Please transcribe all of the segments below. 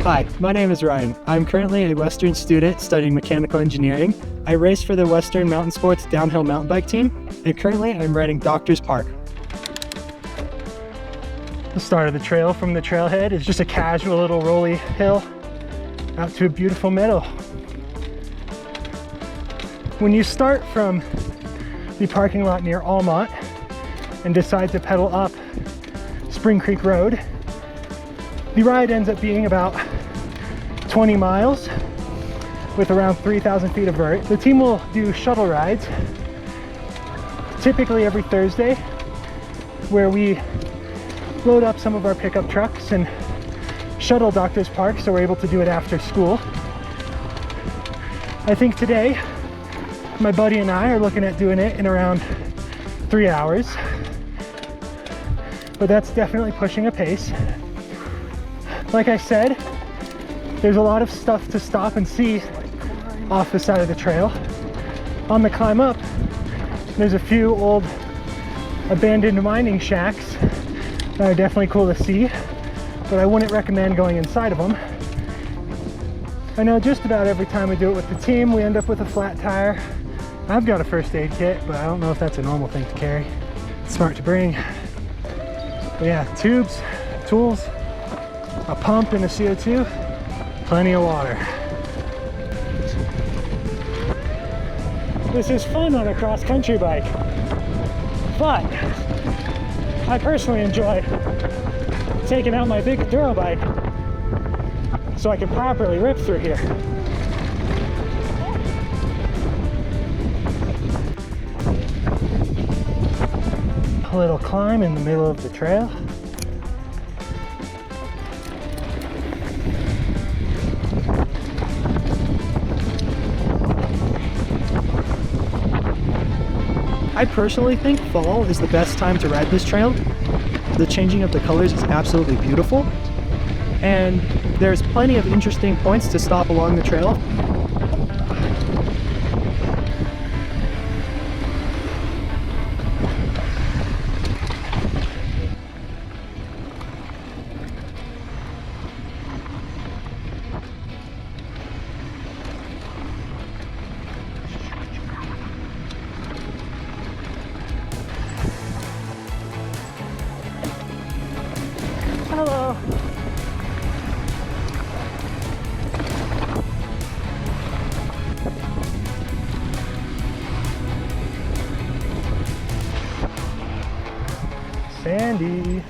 Hi, my name is Ryan. I'm currently a Western student studying mechanical engineering. I race for the Western Mountain Sports downhill mountain bike team, and currently I'm riding Doctors Park. The start of the trail from the trailhead is just a casual little rolly hill out to a beautiful meadow. When you start from the parking lot near Almont and decide to pedal up Spring Creek Road, the ride ends up being about 20 miles with around 3,000 feet of vert. The team will do shuttle rides, typically every Thursday, where we load up some of our pickup trucks and shuttle Doctors Park, so we're able to do it after school. I think today, my buddy and I are looking at doing it in around 3 hours, but that's definitely pushing a pace. Like I said, there's a lot of stuff to stop and see off the side of the trail. On the climb up, there's a few old abandoned mining shacks that are definitely cool to see, but I wouldn't recommend going inside of them. I know just about every time we do it with the team, we end up with a flat tire. I've got a first aid kit, but I don't know if that's a normal thing to carry. It's smart to bring. But yeah, tubes, tools, a pump and a CO2, plenty of water. This is fun on a cross-country bike, but I personally enjoy taking out my big enduro bike so I can properly rip through here. A little climb in the middle of the trail. I personally think fall is the best time to ride this trail. The changing of the colors is absolutely beautiful, and there's plenty of interesting points to stop along the trail. Hello. Sandy.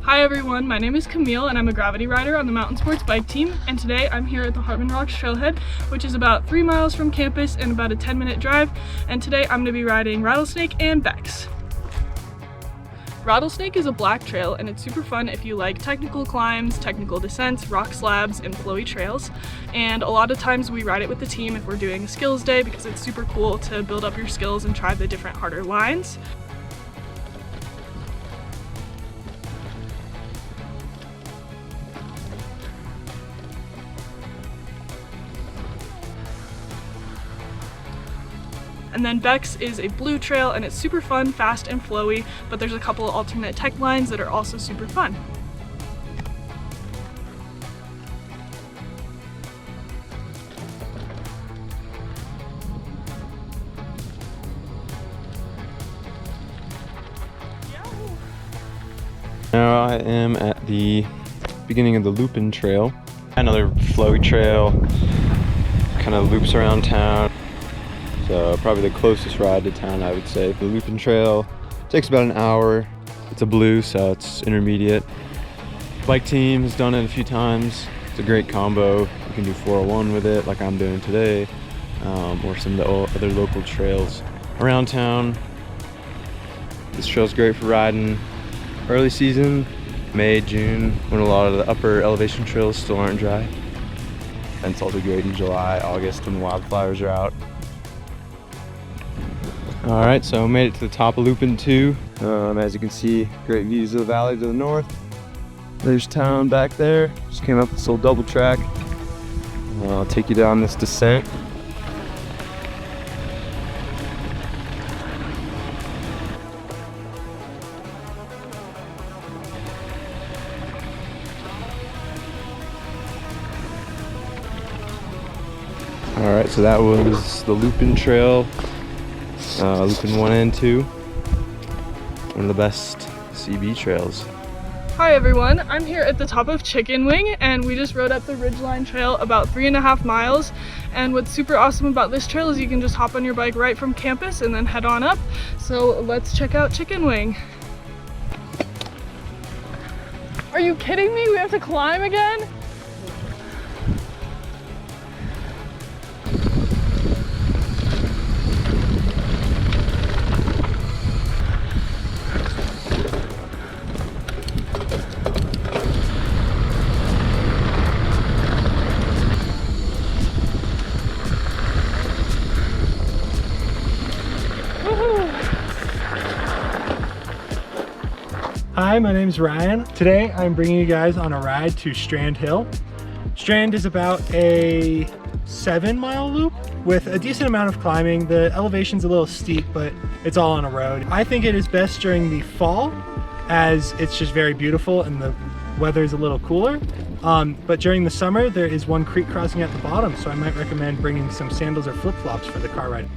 Hi everyone, my name is Camille and I'm a gravity rider on the mountain sports bike team, and today I'm here at the Hartman Rocks trailhead, which is about 3 miles from campus and about a 10-minute drive, and today I'm going to be riding Rattlesnake and Bex. Rattlesnake is a black trail and it's super fun if you like technical climbs, technical descents, rock slabs, and flowy trails. And a lot of times we ride it with the team if we're doing a skills day because it's super cool to build up your skills and try the different harder lines. And then Bex is a blue trail and it's super fun, fast, and flowy, but there's a couple of alternate tech lines that are also super fun. Now I am at the beginning of the Lupine Trail. Another flowy trail, kind of loops around town. So probably the closest ride to town, I would say. The Lupine Trail takes about an hour. It's a blue, so it's intermediate. Bike team has done it a few times. It's a great combo. You can do 401 with it, like I'm doing today, or some of the other local trails around town. This trail's great for riding early season, May, June, when a lot of the upper elevation trails still aren't dry. And it's also great in July, August, when the wildflowers are out. All right, so I made it to the top of Lupine 2. As you can see, great views of the valley to the north. There's town back there. Just came up this little double track. I'll take you down this descent. So that was the Lupine Trail, Lupine 1 and 2. One of the best CB trails. Hi everyone, I'm here at the top of Chicken Wing and we just rode up the Ridgeline Trail about 3.5 miles. And what's super awesome about this trail is you can just hop on your bike right from campus and then head on up. So let's check out Chicken Wing. Are you kidding me? We have to climb again? Hi, my name's Ryan. Today I'm bringing you guys on a ride to Strand Hill. Strand is about a 7-mile loop with a decent amount of climbing. The elevation's a little steep, but it's all on a road. I think it is best during the fall as it's just very beautiful and the weather is a little cooler. But during the summer, there is one creek crossing at the bottom, so I might recommend bringing some sandals or flip-flops for the car ride.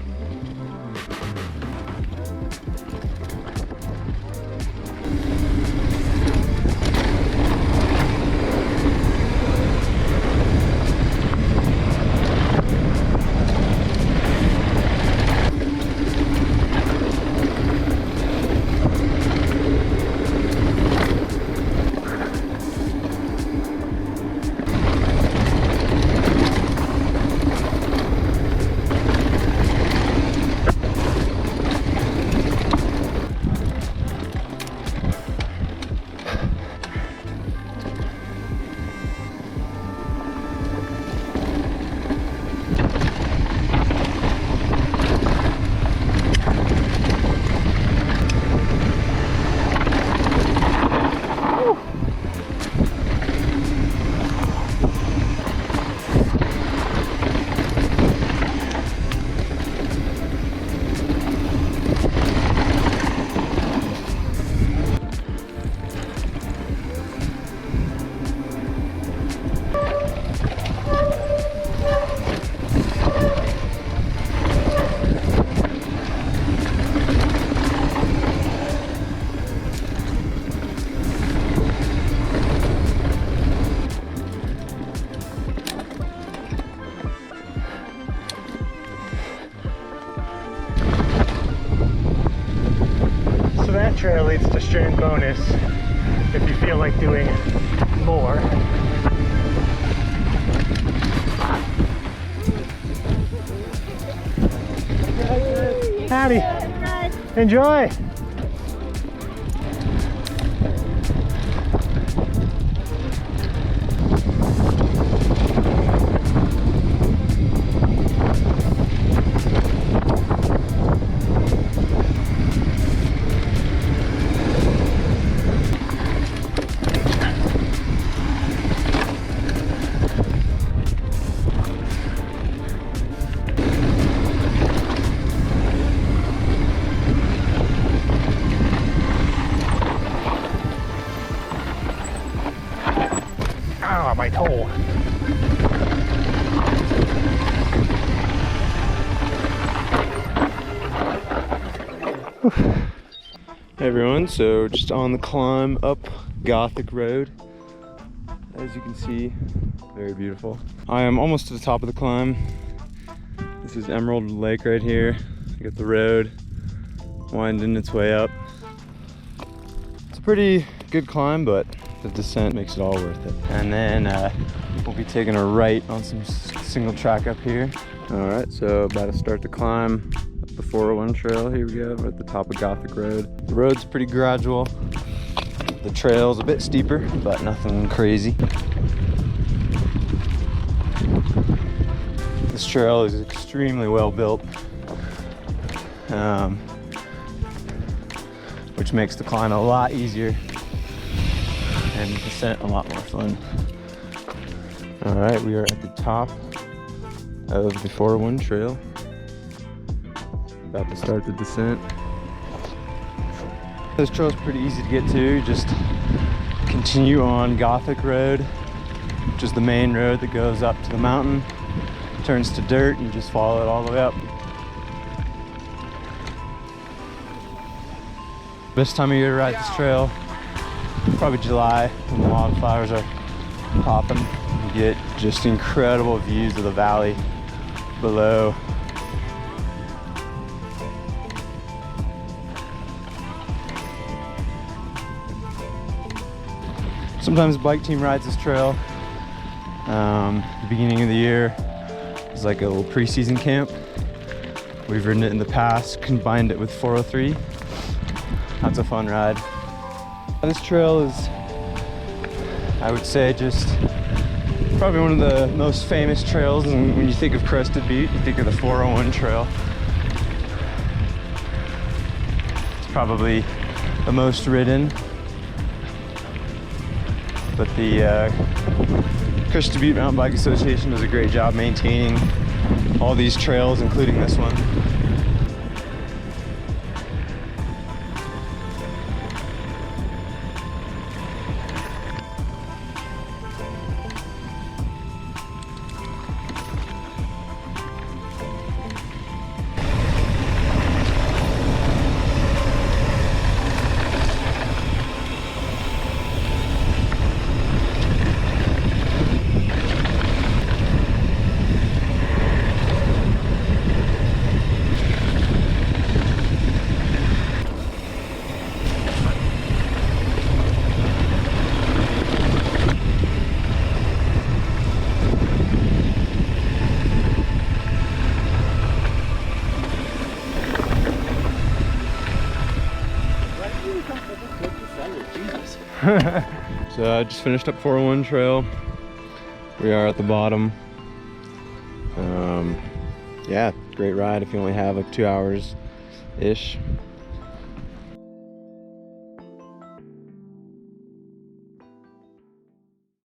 Trail leads to Strand Bonus if you feel like doing more. Howdy. Enjoy. Ah, my toe. Hey everyone, so just on the climb up Gothic Road. As you can see, very beautiful. I am almost to the top of the climb. This is Emerald Lake right here. You got the road winding its way up. It's a pretty good climb, but the descent makes it all worth it. And then we'll be taking a right on some single track up here. All right, so about to start the climb up the 401 trail. Here we go, we're at the top of Gothic Road. The road's pretty gradual. The trail's a bit steeper, but nothing crazy. This trail is extremely well built, which makes the climb a lot easier and the descent a lot more fun. All right, we are at the top of the 401 trail. About to start the descent. This trail is pretty easy to get to. You just continue on Gothic Road, which is the main road that goes up to the mountain, turns to dirt and you just follow it all the way up. Best time of year to ride this trail, probably July, when the wildflowers are popping. You get just incredible views of the valley below. Sometimes the bike team rides this trail. The beginning of the year is like a little preseason camp. We've ridden it in the past, combined it with 403. That's a fun ride. This trail is, I would say, just probably one of the most famous trails. And when you think of Crested Butte, you think of the 401 trail. It's probably the most ridden. But the Crested Butte Mountain Bike Association does a great job maintaining all these trails, including this one. So I just finished up 401 trail. We are at the bottom. Yeah, great ride if you only have like 2 hours-ish.